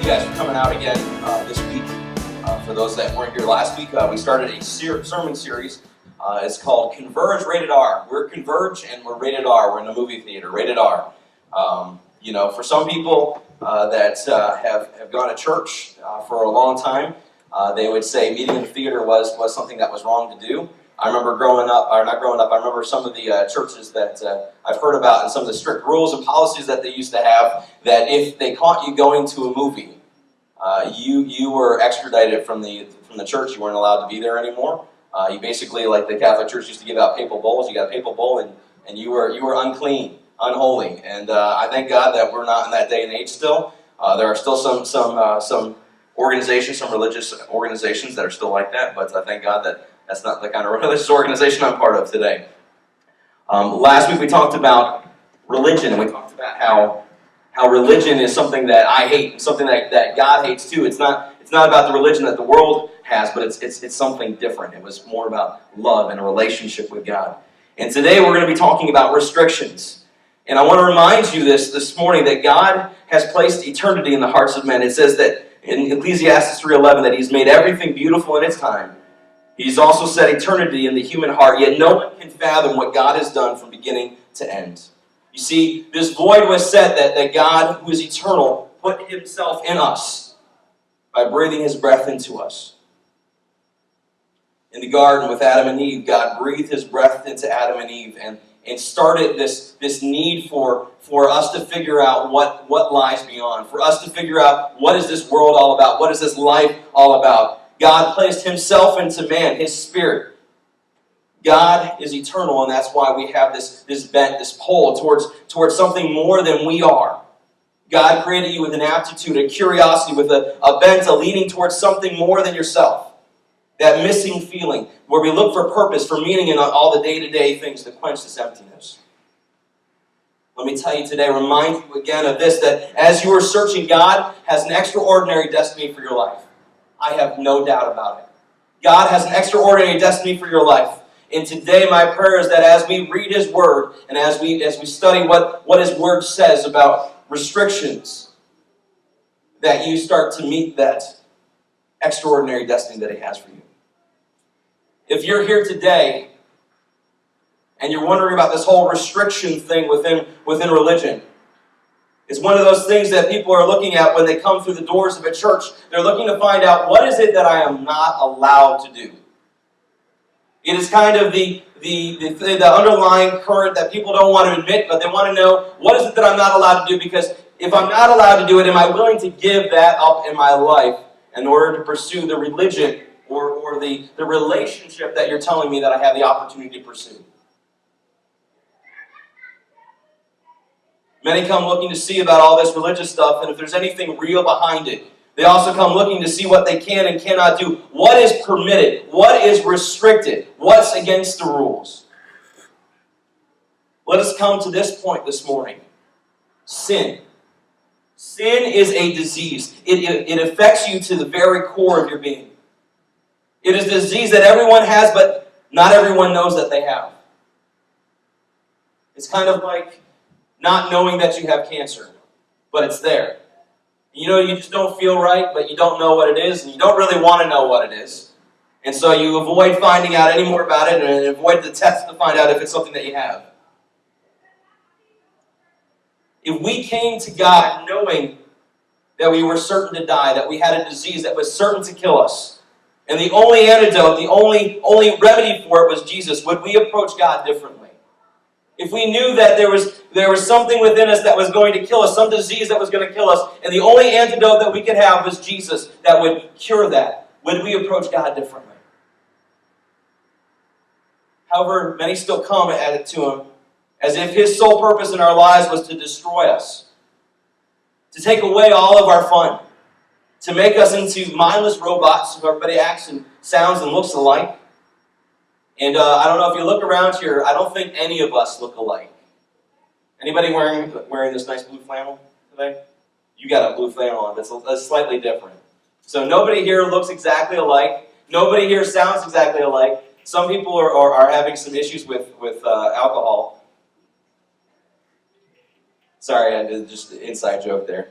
you guys for coming out again this week. For those that weren't here last week, we started a sermon series. It's called Converge Rated R. We're Converge and we're Rated R. We're in the movie theater, Rated R. For some people that have gone to church for a long time, they would say meeting in the theater was something that was wrong to do. I remember I remember some of the churches that I've heard about and some of the strict rules and policies that they used to have, that if they caught you going to a movie, you were extradited from the church. You weren't allowed to be there anymore. You basically, like the Catholic Church used to give out papal bowls, you got a papal bowl and you were unclean, unholy. And I thank God that we're not in that day and age still. There are still some organizations, some religious organizations that are still like that, but I thank God that that's not the kind of religious organization I'm part of today. Last week we talked about religion, and we talked about how religion is something that I hate, and something that God hates too. It's not about the religion that the world has, but it's something different. It was more about love and a relationship with God. And today we're going to be talking about restrictions. And I want to remind you this morning that God has placed eternity in the hearts of men. It says that in Ecclesiastes 3:11 that He's made everything beautiful in its time. He's also set eternity in the human heart, yet no one can fathom what God has done from beginning to end. You see, this void was set that God, who is eternal, put Himself in us by breathing His breath into us. In the garden with Adam and Eve, God breathed His breath into Adam and Eve and started this need for us to figure out what lies beyond, for us to figure out what is this world all about, what is this life all about. God placed Himself into man, His Spirit. God is eternal, and that's why we have this bent, this pull towards something more than we are. God created you with an aptitude, a curiosity, with a bent, a leaning towards something more than yourself. That missing feeling, where we look for purpose, for meaning in all the day-to-day things that quench this emptiness. Let me tell you today, remind you again of this, that as you are searching, God has an extraordinary destiny for your life. I have no doubt about it. God has an extraordinary destiny for your life. And today my prayer is that as we read His Word and as we study what His Word says about restrictions, that you start to meet that extraordinary destiny that He has for you. If you're here today and you're wondering about this whole restriction thing within religion, it's one of those things that people are looking at when they come through the doors of a church. They're looking to find out, what is it that I am not allowed to do? It is kind of the underlying current that people don't want to admit, but they want to know, what is it that I'm not allowed to do? Because if I'm not allowed to do it, am I willing to give that up in my life in order to pursue the religion or the relationship that you're telling me that I have the opportunity to pursue? Many come looking to see about all this religious stuff, and if there's anything real behind it. They also come looking to see what they can and cannot do. What is permitted? What is restricted? What's against the rules? Let us come to this point this morning. Sin. Sin is a disease. It affects you to the very core of your being. It is a disease that everyone has, but not everyone knows that they have. It's kind of like not knowing that you have cancer, but it's there. You just don't feel right, but you don't know what it is, and you don't really want to know what it is. And so you avoid finding out any more about it and avoid the test to find out if it's something that you have. If we came to God knowing that we were certain to die, that we had a disease that was certain to kill us, and the only antidote, the only remedy for it was Jesus, would we approach God differently? If we knew that there was something within us that was going to kill us, some disease that was going to kill us, and the only antidote that we could have was Jesus that would cure that, would we approach God differently? However, many still come at it to Him as if His sole purpose in our lives was to destroy us, to take away all of our fun, to make us into mindless robots so everybody acts and sounds and looks alike. And I don't know if you look around here, I don't think any of us look alike. Anybody wearing this nice blue flannel today? You got a blue flannel on that's slightly different. So nobody here looks exactly alike. Nobody here sounds exactly alike. Some people are having some issues with alcohol. Sorry, I did just an inside joke there.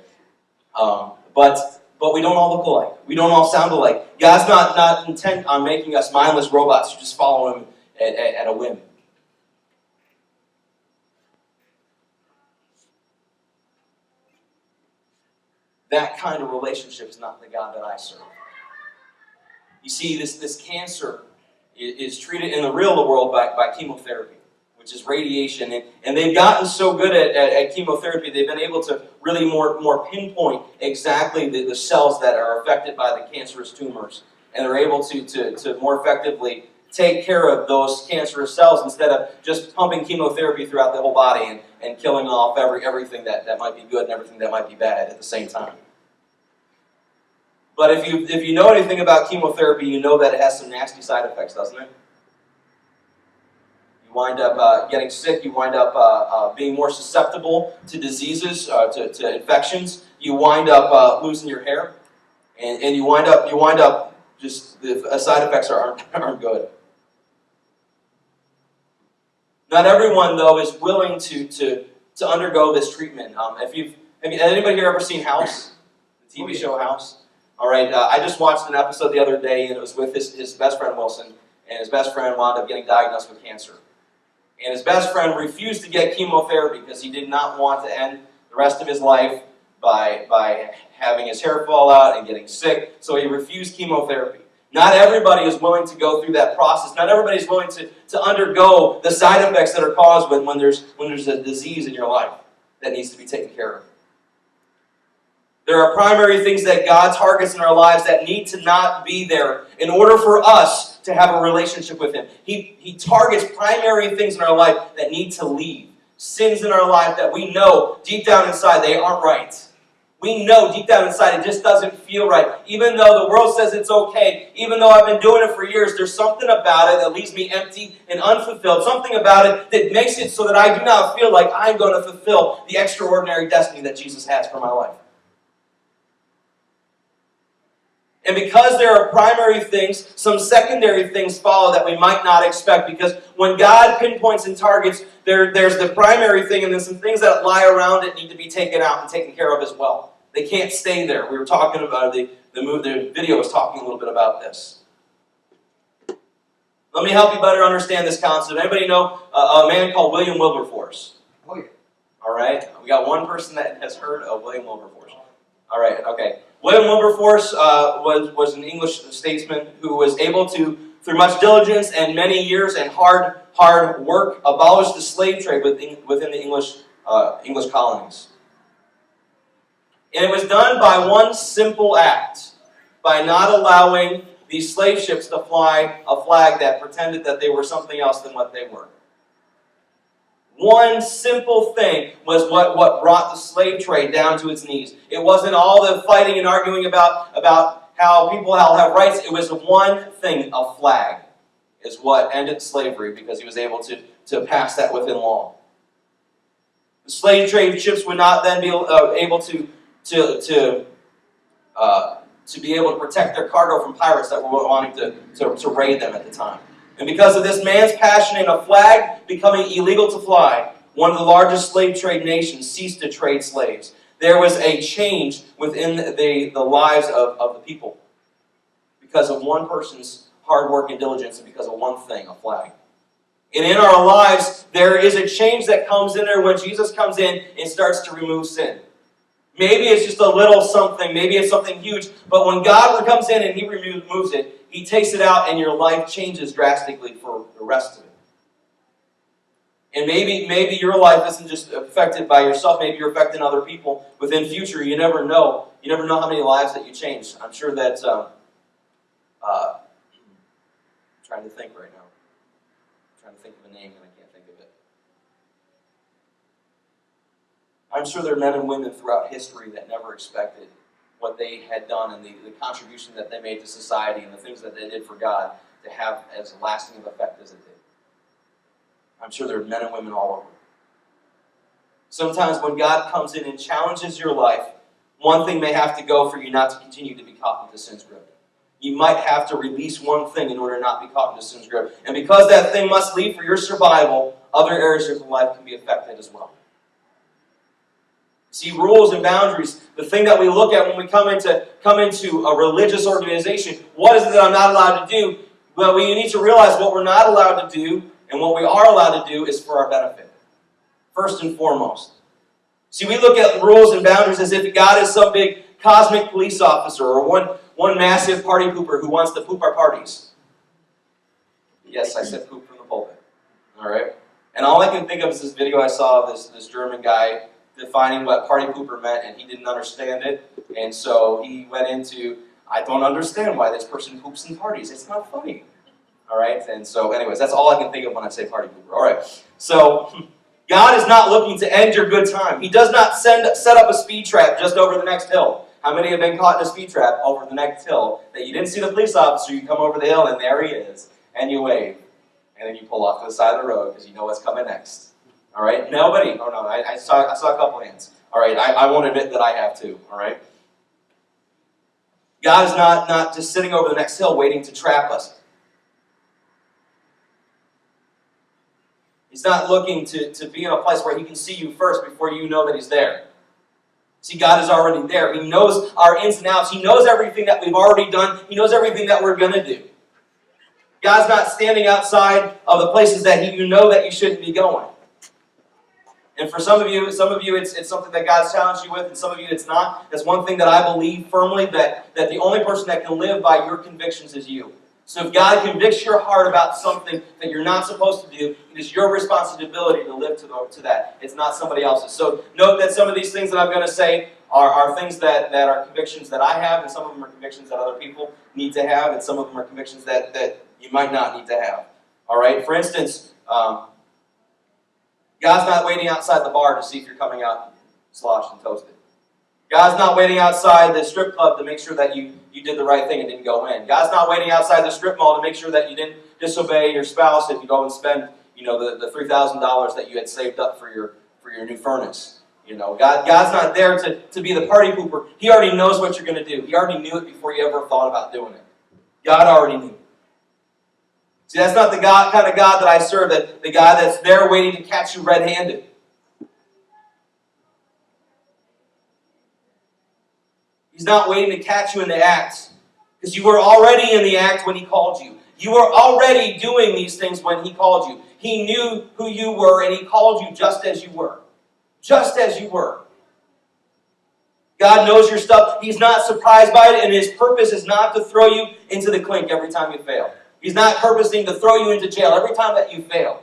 But But we don't all look alike. We don't all sound alike. God's not intent on making us mindless robots who just follow Him at a whim. That kind of relationship is not the God that I serve. You see, this cancer is treated in the real world by chemotherapy, which is radiation. And they've gotten so good at chemotherapy, they've been able to really more pinpoint exactly the cells that are affected by the cancerous tumors. And they're able to more effectively take care of those cancerous cells instead of just pumping chemotherapy throughout the whole body and killing off everything that might be good and everything that might be bad at the same time. But if you know anything about chemotherapy, you know that it has some nasty side effects, doesn't it? You wind up getting sick. You wind up being more susceptible to diseases, to infections. You wind up losing your hair, and you wind up just the side effects aren't good. Not everyone though is willing to undergo this treatment. Has anybody here ever seen House, the TV show House? All right, I just watched an episode the other day, and it was with his best friend Wilson, and his best friend wound up getting diagnosed with cancer. And his best friend refused to get chemotherapy because he did not want to end the rest of his life by having his hair fall out and getting sick, so he refused chemotherapy. Not everybody is willing to go through that process. Not everybody is willing to undergo the side effects that are caused when there's a disease in your life that needs to be taken care of. There are primary things that God targets in our lives that need to not be there in order for us to have a relationship with Him. He targets primary things in our life that need to leave. Sins in our life that we know deep down inside they aren't right. We know deep down inside it just doesn't feel right. Even though the world says it's okay, even though I've been doing it for years, there's something about it that leaves me empty and unfulfilled. Something about it that makes it so that I do not feel like I'm going to fulfill the extraordinary destiny that Jesus has for my life. And because there are primary things, some secondary things follow that we might not expect. Because when God pinpoints and targets, there's the primary thing, and then some things that lie around it need to be taken out and taken care of as well. They can't stay there. We were talking about the video was talking a little bit about this. Let me help you better understand this concept. Anybody know a man called William Wilberforce? Oh, yeah. All right. We got one person that has heard of William Wilberforce. All right. Okay. William Wilberforce was an English statesman who was able to, through much diligence and many years and hard work, abolish the slave trade within the English colonies. And it was done by one simple act, by not allowing these slave ships to fly a flag that pretended that they were something else than what they were. One simple thing was what brought the slave trade down to its knees. It wasn't all the fighting and arguing about how people have rights. It was one thing, a flag, is what ended slavery because he was able to pass that within law. The slave trade ships would not then be able to be able to protect their cargo from pirates that were wanting to raid them at the time. And because of this man's passion in a flag becoming illegal to fly, one of the largest slave trade nations ceased to trade slaves. There was a change within the lives of the people because of one person's hard work and diligence and because of one thing, a flag. And in our lives, there is a change that comes in there when Jesus comes in and starts to remove sin. Maybe it's just a little something, maybe it's something huge, but when God comes in and He removes it, He takes it out and your life changes drastically for the rest of it. And maybe your life isn't just affected by yourself, maybe you're affecting other people within future. You never know. You never know how many lives that you change. I'm sure that, I'm trying to think right now. I'm trying to think of a name and I can't think of it. I'm sure there are men and women throughout history that never expected what they had done and the contribution that they made to society and the things that they did for God to have as lasting of effect as it did. I'm sure there are men and women all over. Sometimes when God comes in and challenges your life, one thing may have to go for you not to continue to be caught into sin's grip. You might have to release one thing in order not to be caught into sin's grip. And because that thing must leave for your survival, other areas of your life can be affected as well. See, rules and boundaries, the thing that we look at when we come into a religious organization, what is it that I'm not allowed to do? Well, we need to realize what we're not allowed to do and what we are allowed to do is for our benefit. First and foremost. See, we look at rules and boundaries as if God is some big cosmic police officer or one massive party pooper who wants to poop our parties. Yes, I said poop from the pulpit. All right? And all I can think of is this video I saw of this German guy defining what party pooper meant, and he didn't understand it. And so he went into, I don't understand why this person poops in parties. It's not funny. All right? And so anyways, that's all I can think of when I say party pooper. All right. So God is not looking to end your good time. He does not set up a speed trap just over the next hill. How many have been caught in a speed trap over the next hill that you didn't see the police officer, you come over the hill and there he is, and you wave. And then you pull off to the side of the road because you know what's coming next. All right? Nobody? Oh no, I saw a couple hands. All right, I won't admit that I have too. All right? God is not just sitting over the next hill waiting to trap us. He's not looking to be in a place where he can see you first before you know that he's there. See, God is already there. He knows our ins and outs. He knows everything that we've already done. He knows everything that we're going to do. God's not standing outside of the places that you know that you shouldn't be going. And for some of you, it's something that God's challenged you with, and some of you it's not. That's one thing that I believe firmly, that the only person that can live by your convictions is you. So if God convicts your heart about something that you're not supposed to do, it is your responsibility to live to that. It's not somebody else's. So note that some of these things that I'm going to say are things that are convictions that I have, and some of them are convictions that other people need to have, and some of them are convictions that you might not need to have. All right? For instance, God's not waiting outside the bar to see if you're coming out sloshed and toasted. God's not waiting outside the strip club to make sure that you did the right thing and didn't go in. God's not waiting outside the strip mall to make sure that you didn't disobey your spouse if you go and spend, the $3,000 that you had saved up for your new furnace. God's not there to be the party pooper. He already knows what you're going to do. He already knew it before you ever thought about doing it. God already knew. See, that's not the kind of God that I serve, the God that's there waiting to catch you red-handed. He's not waiting to catch you in the act, because you were already in the act when he called you. You were already doing these things when he called you. He knew who you were, and he called you just as you were. Just as you were. God knows your stuff. He's not surprised by it, and his purpose is not to throw you into the clink every time you fail. He's not purposing to throw you into jail every time that you fail.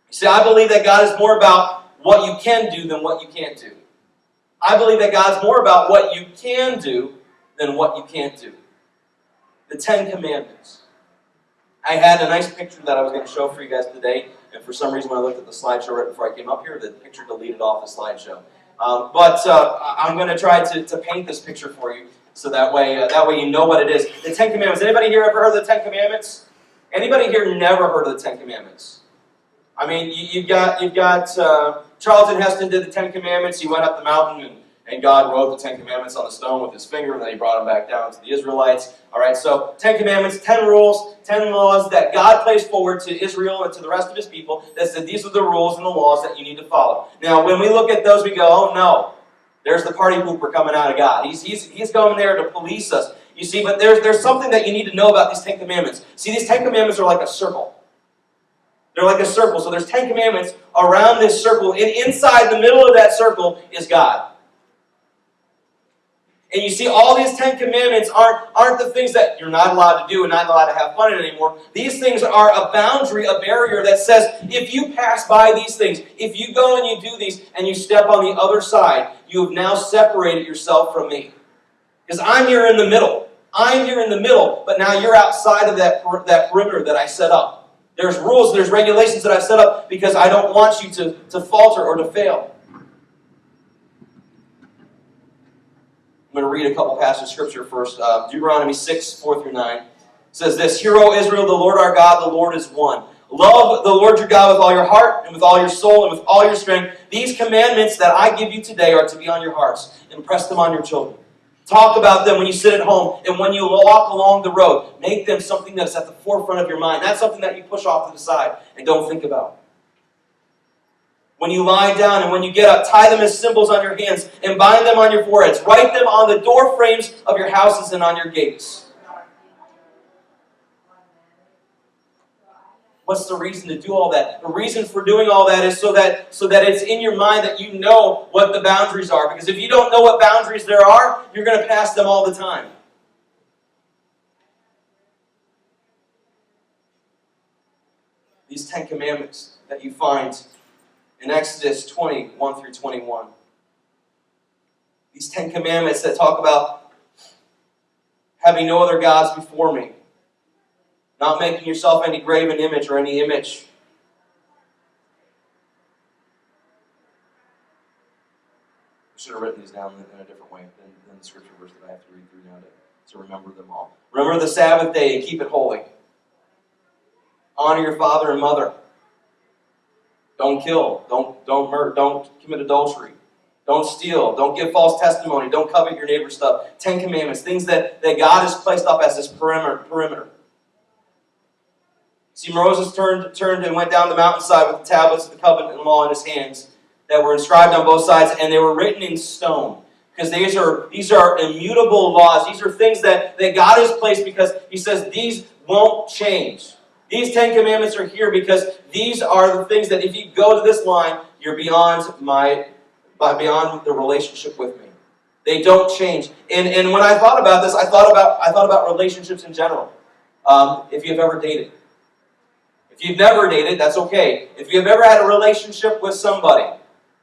See, I believe that God is more about what you can do than what you can't do. I believe that God's more about what you can do than what you can't do. The Ten Commandments. I had a nice picture that I was going to show for you guys today, and for some reason when I looked at the slideshow right before I came up here, the picture deleted off the slideshow. But I'm going to try to paint this picture for you, so that way you know what it is. The Ten Commandments. Anybody here ever heard of the Ten Commandments? Anybody here never heard of the Ten Commandments? I mean, you've got Charlton Heston did the Ten Commandments. He went up the mountain and God wrote the Ten Commandments on a stone with his finger, and then he brought them back down to the Israelites. All right, so 10 Commandments, 10 rules, 10 laws that God placed forward to Israel and to the rest of his people that said these are the rules and the laws that you need to follow. Now, when we look at those, we go, oh no, there's the party pooper coming out of God. He's going there to police us. You see, but there's something that you need to know about these 10 Commandments. See, these 10 Commandments are like a circle. They're like a circle. So there's 10 Commandments around this circle, and inside the middle of that circle is God. And you see, all these 10 Commandments aren't the things that you're not allowed to do and not allowed to have fun in anymore. These things are a boundary, a barrier that says, if you pass by these things, if you go and you do these, and you step on the other side, you have now separated yourself from me. Because I'm here in the middle. I'm here in the middle, but now you're outside of that perimeter that I set up. There's rules, there's regulations that I've set up because I don't want you to falter or to fail. I'm going to read a couple passages of Scripture first. Deuteronomy 6, 4 through 9. It says this, Hear, O Israel, the Lord our God, the Lord is one. Love the Lord your God with all your heart, and with all your soul, and with all your strength. These commandments that I give you today are to be on your hearts. Impress them on your children. Talk about them when you sit at home, and when you walk along the road. Make them something that's at the forefront of your mind. Not something that you push off to the side and don't think about. When you lie down and when you get up, tie them as symbols on your hands and bind them on your foreheads. Write them on the door frames of your houses and on your gates. What's the reason to do all that? The reason for doing all that is so that it's in your mind that you know what the boundaries are. Because if you don't know what boundaries there are, you're going to pass them all the time. These 10 commandments that you find in Exodus 20, 1 through 21. These 10 commandments that talk about having no other gods before me. Not making yourself any graven image or any image. I should have written these down in a different way than the scripture verse that I have to read through now to remember them all. Remember the Sabbath day and keep it holy. Honor your father and mother. Don't kill. Don't murder. Don't commit adultery. Don't steal. Don't give false testimony. Don't covet your neighbor's stuff. 10 commandments. Things that God has placed up as this perimeter. See, Moses turned and went down the mountainside with the tablets of the covenant and law in his hands that were inscribed on both sides, and they were written in stone. Because these are immutable laws. These are things that God has placed because He says these won't change. These 10 commandments are here because these are the things that if you go to this line, you're beyond the relationship with me. They don't change. And when I thought about this, I thought about relationships in general. If you've ever dated. If you've never dated, that's okay. If you've ever had a relationship with somebody,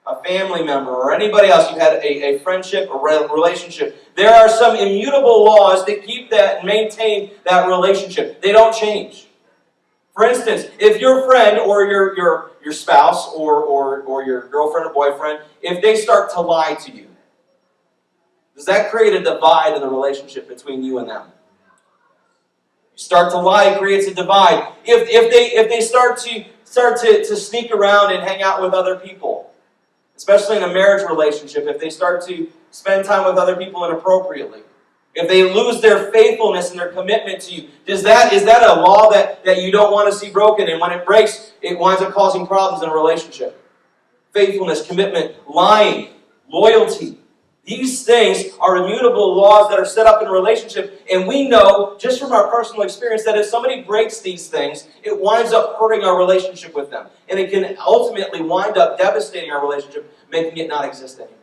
a family member, or anybody else, you've had a friendship or relationship, there are some immutable laws that keep that and maintain that relationship. They don't change. For instance, if your friend or your spouse or your girlfriend or boyfriend, if they start to lie to you, does that create a divide in the relationship between you and them? Start to lie, it creates a divide. If they start to sneak around and hang out with other people, especially in a marriage relationship, if they start to spend time with other people inappropriately, if they lose their faithfulness and their commitment to you, is that a law that you don't want to see broken? And when it breaks, it winds up causing problems in a relationship. Faithfulness, commitment, lying, loyalty. These things are immutable laws that are set up in a relationship, and we know, just from our personal experience, that if somebody breaks these things, it winds up hurting our relationship with them. And it can ultimately wind up devastating our relationship, making it not exist anymore.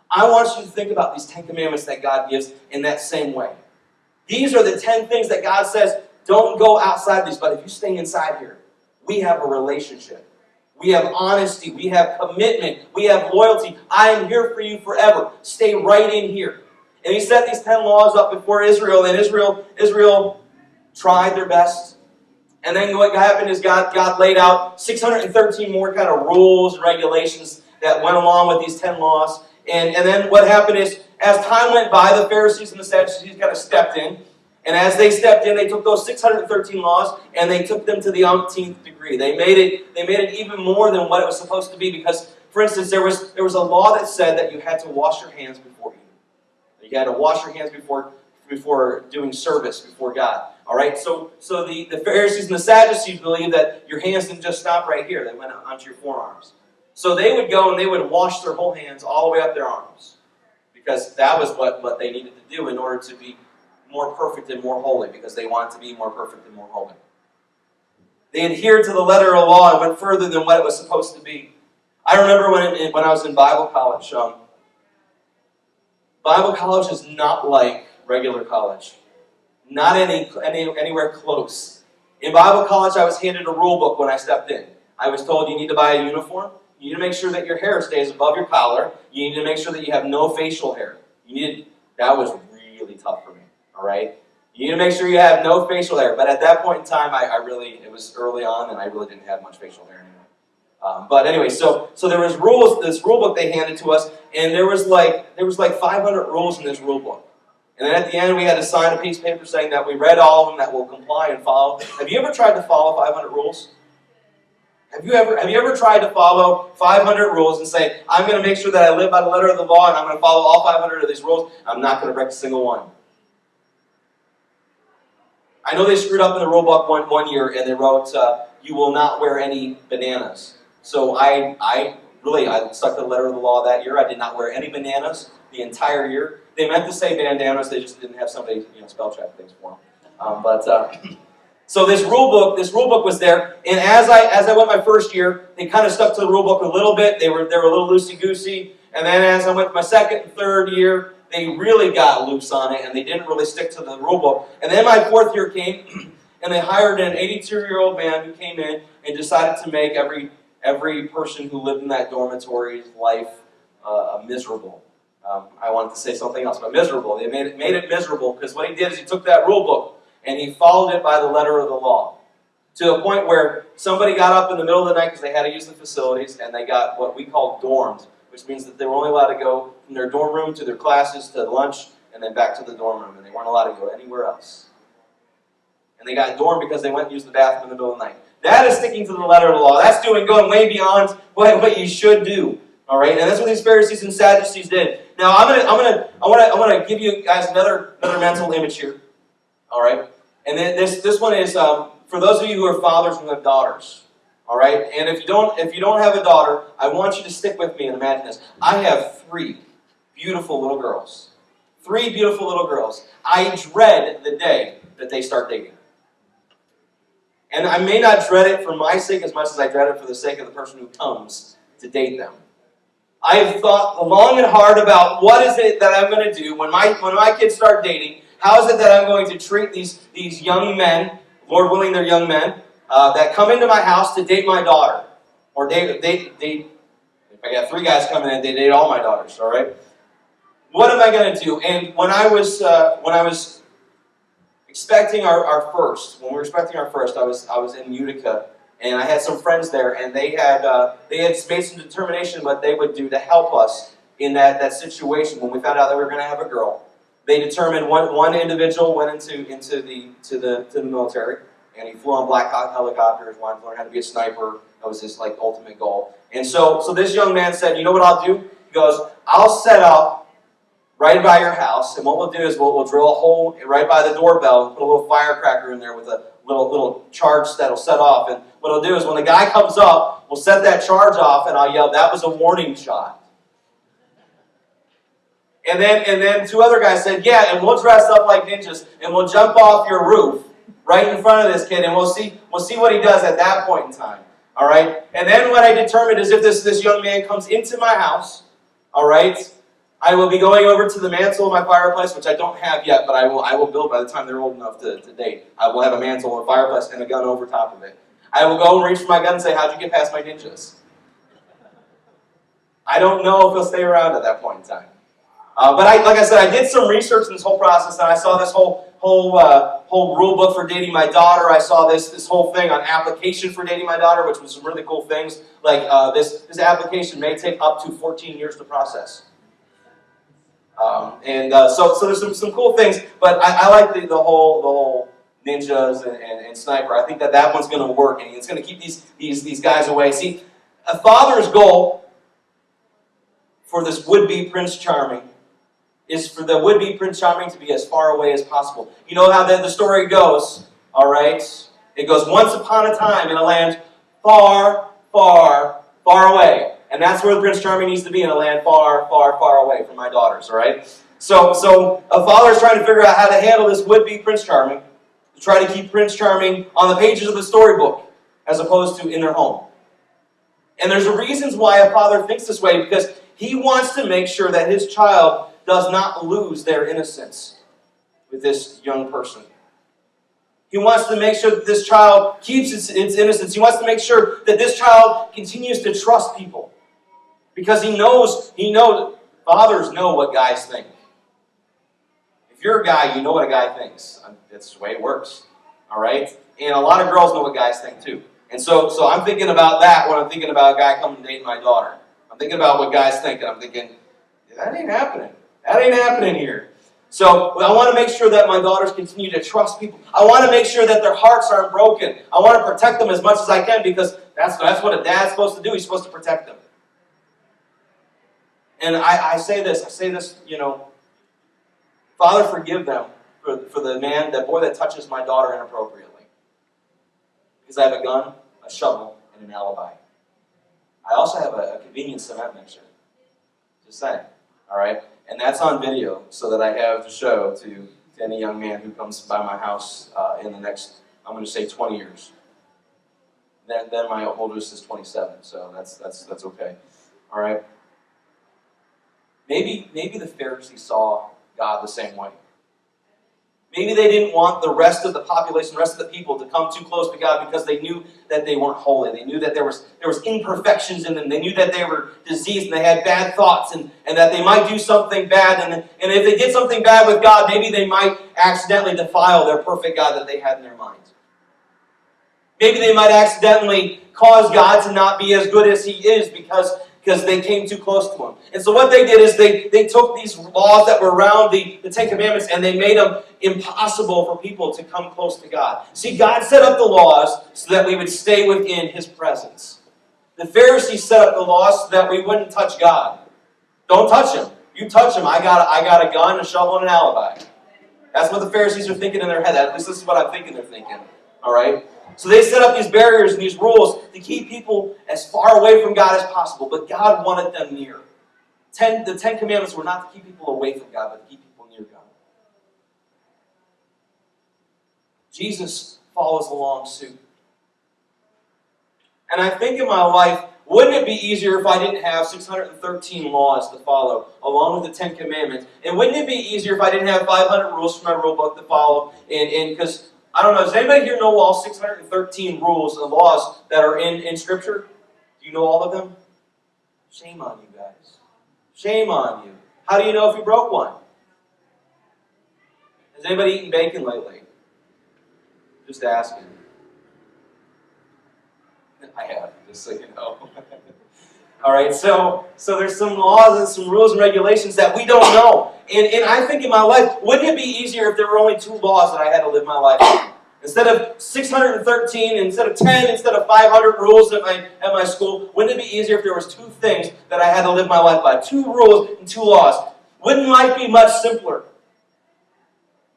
I want you to think about these 10 commandments that God gives in that same way. These are the 10 things that God says, don't go outside these, but if you stay inside here, we have a relationship. We have honesty. We have commitment. We have loyalty. I am here for you forever. Stay right in here. And He set these 10 laws up before Israel, and Israel tried their best. And then what happened is God laid out 613 more kind of rules and regulations that went along with these 10 laws. And then what happened is, as time went by, the Pharisees and the Sadducees kind of stepped in. And as they stepped in, they took those 613 laws and they took them to the umpteenth degree. They made it even more than what it was supposed to be because, for instance, there was a law that said that you had to wash your hands before eating. You had to wash your hands before doing service before God. All right. So the Pharisees and the Sadducees believed that your hands didn't just stop right here; they went onto your forearms. So they would go and they would wash their whole hands all the way up their arms because that was what they needed to do in order to be more perfect and more holy, because they wanted to be more perfect and more holy. They adhered to the letter of the law and went further than what it was supposed to be. I remember when I was in Bible college. Bible college is not like regular college. Not anywhere close. In Bible college, I was handed a rule book when I stepped in. I was told you need to buy a uniform. You need to make sure that your hair stays above your collar. You need to make sure that you have no facial hair. That was really tough for me. All right? You need to make sure you have no facial hair. But at that point in time, it was early on, and I really didn't have much facial hair anymore. But anyway, so there was rules. This rule book they handed to us, and there was like 500 rules in this rule book. And then at the end, we had to sign a piece of paper saying that we read all of them, that we'll comply and follow. Have you ever tried to follow 500 rules? Have you ever tried to follow 500 rules and say, I'm going to make sure that I live by the letter of the law, and I'm going to follow all 500 of these rules. I'm not going to break a single one. I know they screwed up in the rule book one year, and they wrote, you will not wear any bananas. So I stuck to the letter of the law that year. I did not wear any bananas the entire year. They meant to say bandanas, they just didn't have somebody spell check things for them. So this rule book was there, and as I went my first year, they kind of stuck to the rule book a little bit. They were a little loosey goosey, and then as I went my second and third year, they really got loose on it, and they didn't really stick to the rule book. And then my fourth year came, and they hired an 82-year-old man who came in and decided to make every person who lived in that dormitory's life miserable. I wanted to say something else, but miserable. They made it miserable because what he did is he took that rule book and he followed it by the letter of the law, to a point where somebody got up in the middle of the night because they had to use the facilities, and they got what we call dormed, which means that they were only allowed to go from their dorm room to their classes to lunch and then back to the dorm room, and they weren't allowed to go anywhere else. And they got dormed because they went and used the bathroom in the middle of the night. That is sticking to the letter of the law. That's going way beyond what you should do. All right, and that's what these Pharisees and Sadducees did. Now I'm gonna give you guys another mental image here. All right, and then this one is for those of you who are fathers who have daughters. All right, and if you don't have a daughter, I want you to stick with me and imagine this. I have 3 beautiful little girls. 3 beautiful little girls. I dread the day that they start dating. And I may not dread it for my sake as much as I dread it for the sake of the person who comes to date them. I have thought long and hard about what is it that I'm going to do when my kids start dating. How is it that I'm going to treat these young men, Lord willing they're young men, that come into my house to date my daughter. Or date, if I got 3 guys coming in, they date all my daughters, all right? What am I going to do? And when I was expecting our first, when we were expecting our first, I was in Utica, and I had some friends there, and they had made some determination what they would do to help us in that situation when we found out that we were going to have a girl. They determined one individual went into the military, and he flew on Black Hawk helicopters, wanted to learn how to be a sniper. That was his ultimate goal. And so this young man said, you know what I'll do? He goes, I'll set up right by your house, and what we'll do is we'll drill a hole right by the doorbell and put a little firecracker in there with a little charge that'll set off. And what I'll do is when the guy comes up, we'll set that charge off, and I'll yell, that was a warning shot. And then 2 other guys said, yeah, and we'll dress up like ninjas, and we'll jump off your roof right in front of this kid, and we'll see what he does at that point in time. All right? And then what I determined is if this young man comes into my house, all right, I will be going over to the mantle of my fireplace, which I don't have yet, but I will build by the time they're old enough to date. I will have a mantle, a fireplace, and a gun over top of it. I will go and reach for my gun and say, how'd you get past my ninjas? I don't know if he'll stay around at that point in time. But like I said, I did some research in this whole process, and I saw this whole rule book for dating my daughter. I saw this whole thing on application for dating my daughter, which was some really cool things. Like this application may take up to 14 years to process. So there's some cool things, but I like the whole ninjas and sniper. I think that one's going to work, and it's going to keep these guys away. See, a father's goal for this would-be Prince Charming is for the would-be Prince Charming to be as far away as possible. You know how the story goes, all right? It goes, once upon a time in a land far, far, far away. And that's where the Prince Charming needs to be, in a land far, far, far away from my daughters, all right? So a father is trying to figure out how to handle this would-be Prince Charming, to try to keep Prince Charming on the pages of the storybook, as opposed to in their home. And there's reasons why a father thinks this way, because he wants to make sure that his child does not lose their innocence with this young person. He wants to make sure that this child keeps its innocence. He wants to make sure that this child continues to trust people. Because he knows, fathers know what guys think. If you're a guy, you know what a guy thinks. That's the way it works. All right? And a lot of girls know what guys think too. And so I'm thinking about that when I'm thinking about a guy coming to date my daughter. I'm thinking about what guys think, and I'm thinking, that ain't happening. That ain't happening here. So I want to make sure that my daughters continue to trust people. I want to make sure that their hearts aren't broken. I want to protect them as much as I can, because that's what a dad's supposed to do. He's supposed to protect them. And I say this, Father, forgive them for that boy that touches my daughter inappropriately. Because I have a gun, a shovel, and an alibi. I also have a convenient cement mixer. Just saying. All right? And that's on video so that I have to show to any young man who comes by my house in the next, I'm going to say 20 years. Then my oldest is 27, so that's okay. All right? Maybe the Pharisees saw God the same way. Maybe they didn't want the rest of the population, the rest of the people to come too close to God because they knew that they weren't holy. They knew that there was imperfections in them. They knew that they were diseased and they had bad thoughts and that they might do something bad. And if they did something bad with God, maybe they might accidentally defile their perfect God that they had in their minds. Maybe they might accidentally cause God to not be as good as He is because they came too close to Him. And so what they did is they took these laws that were around the Ten Commandments and they made them impossible for people to come close to God. See, God set up the laws so that we would stay within His presence. The Pharisees set up the laws so that we wouldn't touch God. Don't touch Him. You touch Him, I got a gun, a shovel, and an alibi. That's what the Pharisees are thinking in their head. At least this is what I'm thinking they're thinking. All right? So they set up these barriers and these rules to keep people as far away from God as possible. But God wanted them near. The Ten Commandments were not to keep people away from God, but to keep people near God. Jesus follows along suit. And I think in my life, wouldn't it be easier if I didn't have 613 laws to follow along with the Ten Commandments? And wouldn't it be easier if I didn't have 500 rules for my rule book to follow? Because I don't know, does anybody here know all 613 rules and laws that are in Scripture? Do you know all of them? Shame on you guys. Shame on you. How do you know if you broke one? Has anybody eaten bacon lately? Just asking. I have, just so you know. All right, so there's some laws and some rules and regulations that we don't know. And I think in my life, wouldn't it be easier if there were only 2 laws that I had to live my life by? Instead of 613, instead of 10, instead of 500 rules at my school, wouldn't it be easier if there was 2 things that I had to live my life by? 2 rules and 2 laws. Wouldn't life be much simpler?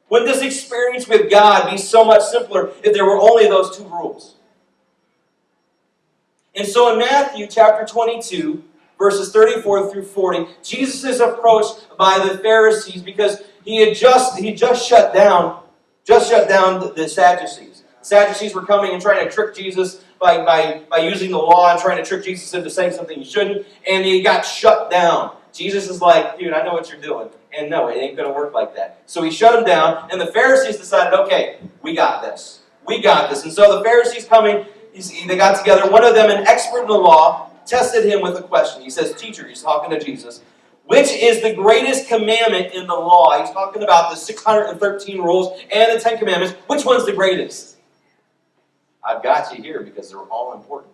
Wouldn't this experience with God be so much simpler if there were only those 2 rules? And so in Matthew chapter 22, verses 34 through 40, Jesus is approached by the Pharisees because he just shut down the Sadducees. The Sadducees were coming and trying to trick Jesus by using the law and trying to trick Jesus into saying something he shouldn't, and he got shut down. Jesus is like, dude, I know what you're doing. And no, it ain't going to work like that. So he shut him down, and the Pharisees decided, okay, we got this. We got this. And so the Pharisees coming, they got together. One of them, an expert in the law, tested him with a question. He says, teacher, he's talking to Jesus, which is the greatest commandment in the law? He's talking about the 613 rules and the 10 commandments. Which one's the greatest? I've got you here because they're all important.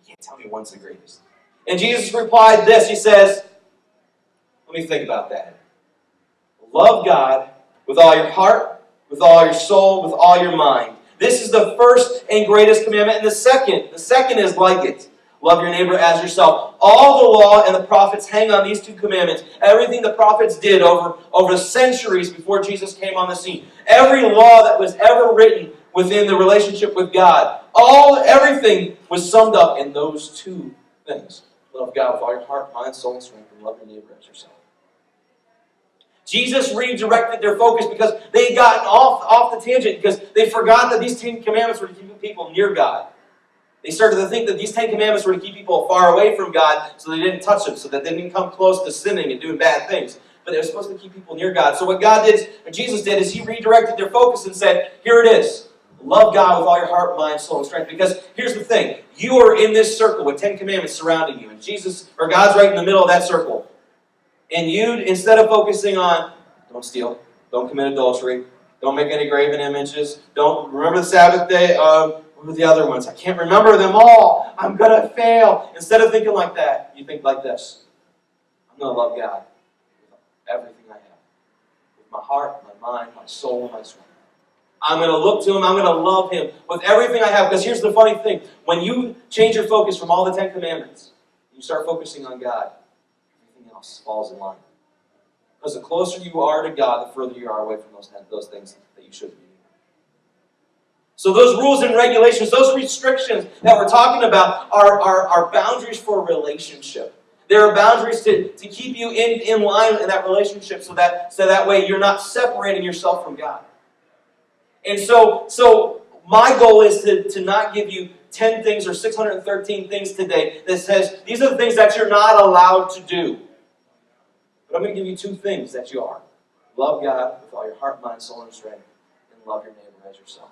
You can't tell me one's the greatest. And Jesus replied this. He says, let me think about that. Love God with all your heart, with all your soul, with all your mind. This is the first and greatest commandment. And the second is like it. Love your neighbor as yourself. All the law and the prophets hang on these 2 commandments. Everything the prophets did over centuries before Jesus came on the scene. Every law that was ever written within the relationship with God. Everything was summed up in those 2 things. Love God with all your heart, mind, soul, and strength, and love your neighbor as yourself. Jesus redirected their focus because they had gotten off the tangent because they forgot that these 10 commandments were to keep people near God. They started to think that these 10 commandments were to keep people far away from God so they didn't touch them, so that they didn't come close to sinning and doing bad things. But they were supposed to keep people near God. So what Jesus did is He redirected their focus and said, here it is. Love God with all your heart, mind, soul, and strength. Because here's the thing. You are in this circle with 10 commandments surrounding you. And God's right in the middle of that circle. And you, instead of focusing on, don't steal, don't commit adultery, don't make any graven images, don't remember the Sabbath day, what were the other ones? I can't remember them all. I'm going to fail. Instead of thinking like that, you think like this. I'm going to love God with everything I have. With my heart, my mind, my soul, and my strength. I'm going to look to Him. I'm going to love Him with everything I have. Because here's the funny thing. When you change your focus from all the 10 commandments, you start focusing on God, everything else falls in line. Because the closer you are to God, the further you are away from those things that you shouldn't be doing. So those rules and regulations, those restrictions that we're talking about are boundaries for relationship. There are boundaries to keep you in line in that relationship so that way you're not separating yourself from God. And so my goal is to not give you 10 things or 613 things today that says these are the things that you're not allowed to do. But I'm going to give you 2 things that you are. Love God with all your heart, mind, soul, and strength, and love your neighbor as yourself.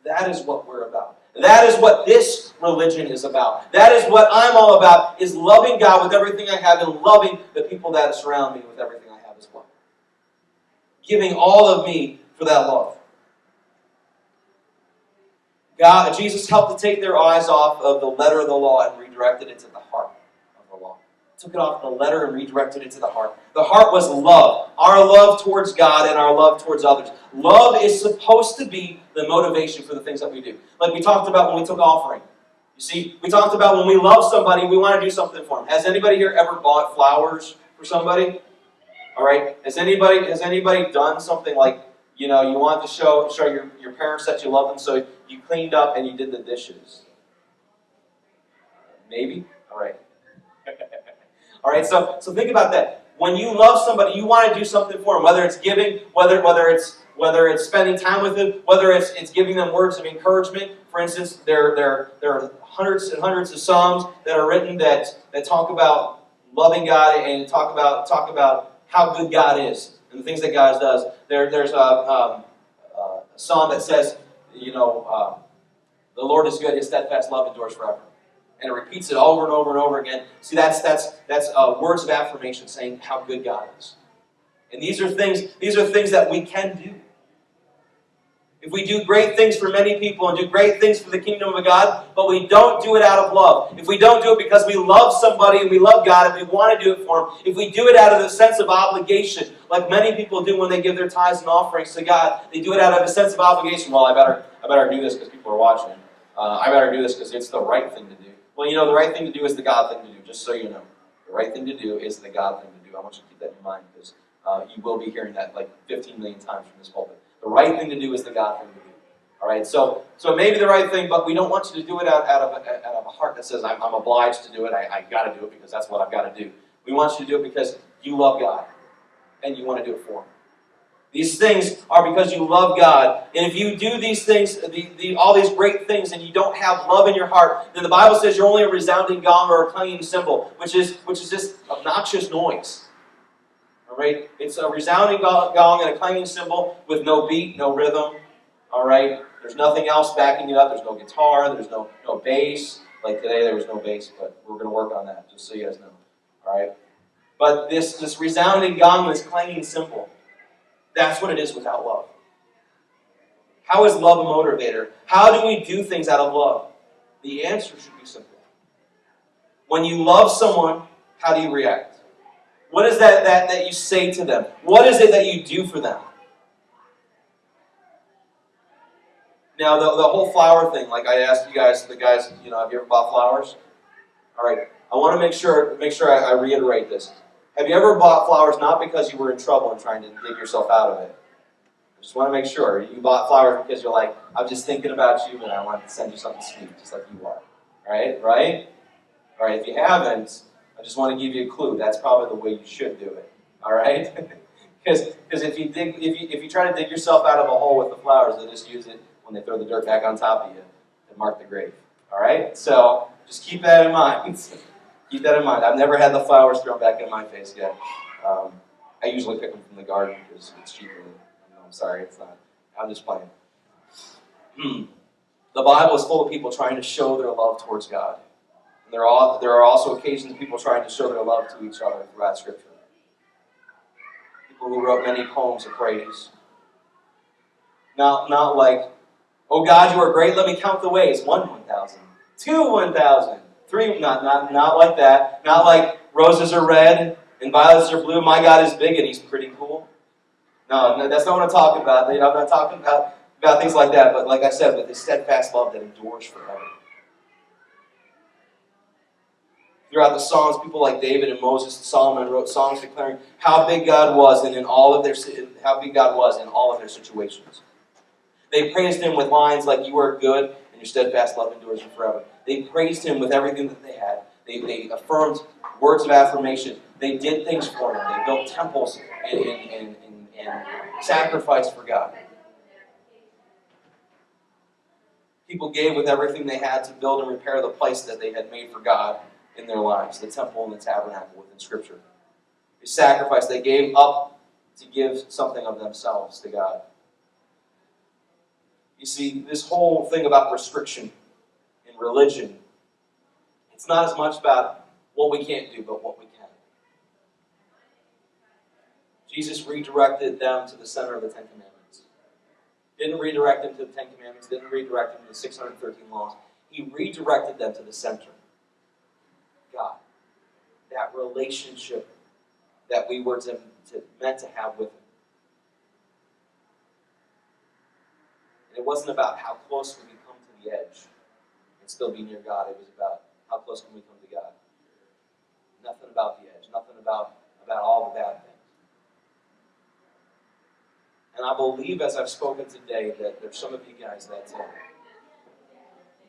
That is what we're about. That is what this religion is about. That is what I'm all about, is loving God with everything I have and loving the people that surround me with everything I have as well. Giving all of me for that love. Jesus helped to take their eyes off of the letter of the law and redirected it to the heart of the law. Took it off the letter and redirected it to the heart. The heart was love. Our love towards God and our love towards others. Love is supposed to be the motivation for the things that we do. Like we talked about when we took offering. You see, we talked about when we love somebody, we want to do something for them. Has anybody here ever bought flowers for somebody? All right. Has anybody done something like, you want to show your parents that you love them, so you cleaned up and you did the dishes? Maybe? All right. All right, so think about that. When you love somebody, you want to do something for them, whether it's giving, whether it's spending time with them, whether it's giving them words of encouragement. For instance, there are hundreds and hundreds of psalms that are written that talk about loving God and talk about how good God is and the things that God does. There's a psalm that says, the Lord is good; His steadfast love endures forever. And it repeats it over and over and over again. See, that's words of affirmation saying how good God is. And these are things that we can do. If we do great things for many people and do great things for the kingdom of God, but we don't do it out of love, if we don't do it because we love somebody and we love God and we want to do it for Him, if we do it out of a sense of obligation, like many people do when they give their tithes and offerings to God, they do it out of a sense of obligation. Well, I better do this because people are watching. I better do this because it's the right thing to do. Well, the right thing to do is the God thing to do, just so you know. The right thing to do is the God thing to do. I want you to keep that in mind because you will be hearing that like 15 million times from this pulpit. The right thing to do is the God thing to do. All right, so it may be the right thing, but we don't want you to do it out of a heart that says, I'm obliged to do it, I got to do it because that's what I've got to do. We want you to do it because you love God and you want to do it for Him. These things are because you love God. And if you do these things, all these great things, and you don't have love in your heart, then the Bible says you're only a resounding gong or a clanging cymbal, which is just obnoxious noise. All right? It's a resounding gong and a clanging cymbal with no beat, no rhythm. All right? There's nothing else backing it up. There's no guitar. There's no bass. Like today, there was no bass, but we're going to work on that, just so you guys know. All right? But this resounding gong, this clanging cymbal, that's what it is without love. How is love a motivator? How do we do things out of love? The answer should be simple. When you love someone, how do you react? What is that you say to them? What is it that you do for them? Now, the whole flower thing, like I asked you guys, have you ever bought flowers? All right, I want to make sure I reiterate this. Have you ever bought flowers not because you were in trouble and trying to dig yourself out of it? I just want to make sure. You bought flowers because you're like, I'm just thinking about you and I want to send you something sweet, just like you are. Right? All right, if you haven't, I just want to give you a clue. That's probably the way you should do it. All right? Because if you try to dig yourself out of a hole with the flowers, they'll just use it when they throw the dirt back on top of you and mark the grave. All right? So just keep that in mind. Keep that in mind. I've never had the flowers thrown back in my face yet. I usually pick them from the garden because it's cheaper. I'm sorry, it's not. I'm just playing. The Bible is full of people trying to show their love towards God. And there are also occasions of people trying to show their love to each other throughout Scripture. People who wrote many poems of praise. Not like, oh God, you are great, let me count the ways. 1,000. 1,000. 3, not like that. Not like roses are red and violets are blue. My God is big and He's pretty cool. No, that's not what I'm talking about. I'm not talking about things like that. But like I said, with His steadfast love that endures forever. Throughout the Psalms, people like David and Moses and Solomon wrote songs declaring how big God was and how big God was in all of their situations. They praised him with lines like, "You are good, and your steadfast love endures forever." They praised him with everything that they had. They affirmed words of affirmation. They did things for him. They built temples and sacrificed for God. People gave with everything they had to build and repair the place that they had made for God in their lives, the temple and the tabernacle within Scripture. They sacrificed. They gave up to give something of themselves to God. You see, this whole thing about restriction in religion, it's not as much about what we can't do, but what we can. Jesus redirected them to the center of the Ten Commandments. Didn't redirect them to the Ten Commandments, didn't redirect them to the 613 laws. He redirected them to the center. God. That relationship that we were meant to have with Him. And it wasn't about how close can we come to the edge and still be near God. It was about how close can we come to God. Nothing about the edge. Nothing about all the bad things. And I believe as I've spoken today that there's some of you guys that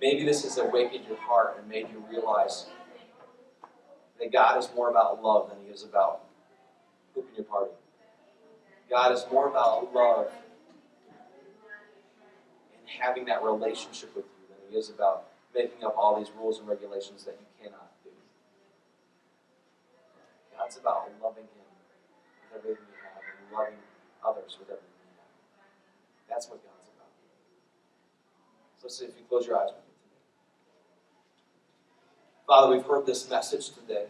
maybe this has awakened your heart and made you realize that God is more about love than He is about pooping your party. God is more about love and having that relationship with you than He is about making up all these rules and regulations that you cannot do. God's about loving Him with everything you have and loving others with everything. That's what God's about. So if you close your eyes with me today. Father, we've heard this message today.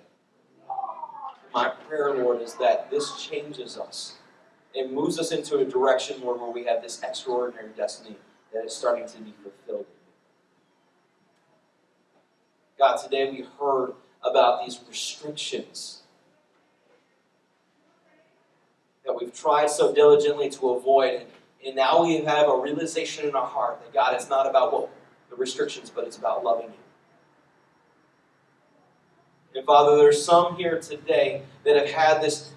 My prayer, Lord, is that this changes us. It moves us into a direction where we have this extraordinary destiny that is starting to be fulfilled. God, today we heard about these restrictions that we've tried so diligently to avoid. And now we have a realization in our heart that, God, it's not about the restrictions, but it's about loving You. And Father, there's some here today that have had this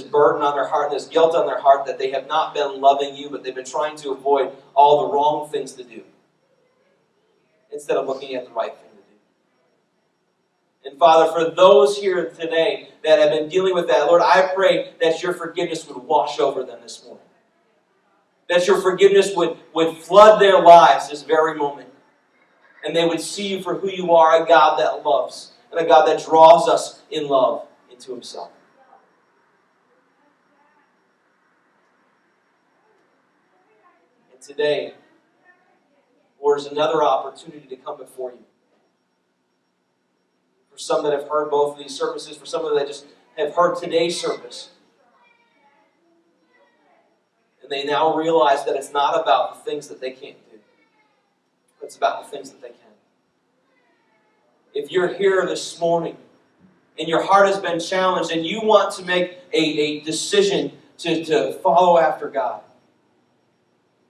burden on their heart, this guilt on their heart, that they have not been loving You, but they've been trying to avoid all the wrong things to do instead of looking at the right thing to do. And Father, for those here today that have been dealing with that, Lord, I pray that Your forgiveness would wash over them this morning. That Your forgiveness would flood their lives this very moment. And they would see You for who You are, a God that loves, and a God that draws us in love into Himself. And today, Lord, is another opportunity to come before You. For some that have heard both of these services, for some that just have heard today's service, and they now realize that it's not about the things that they can't do. It's about the things that they can. If you're here this morning and your heart has been challenged and you want to make a decision to follow after God,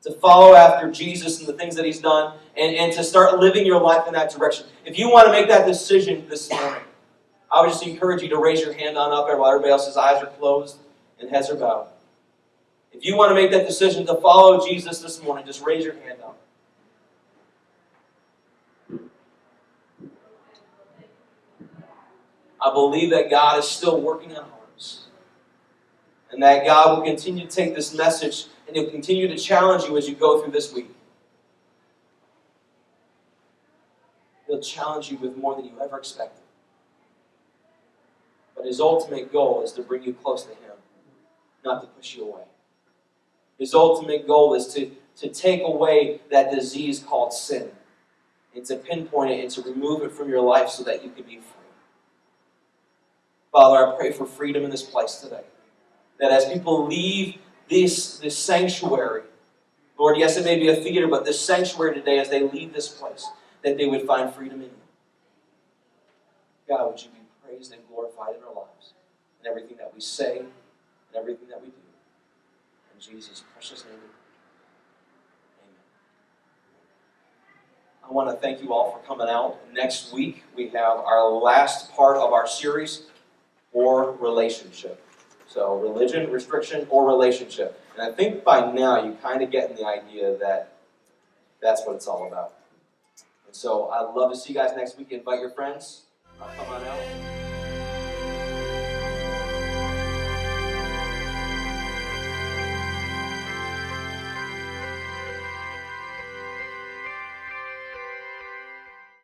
to follow after Jesus and the things that He's done, and to start living your life in that direction. If you want to make that decision this morning, I would just encourage you to raise your hand on up there while everybody else's eyes are closed and heads are bowed. If you want to make that decision to follow Jesus this morning, just raise your hand up. I believe that God is still working on hearts. And that God will continue to take this message and He'll continue to challenge you as you go through this week. He'll challenge you with more than you ever expected. But His ultimate goal is to bring you close to Him, not to push you away. His ultimate goal is to take away that disease called sin and to pinpoint it and to remove it from your life so that you can be free. Father, I pray for freedom in this place today. That as people leave this sanctuary, Lord, yes, it may be a theater, but this sanctuary today, as they leave this place, that they would find freedom in You. God, would You be praised and glorified in our lives, in everything that we say, and everything that we do. In Jesus' precious name we pray. Amen. I want to thank you all for coming out. Next week, we have our last part of our series, or relationship. So religion, restriction, or relationship. And I think by now you kind of get the idea that That's what it's all about. And so I'd love to see you guys next week. Invite your friends. Come on out.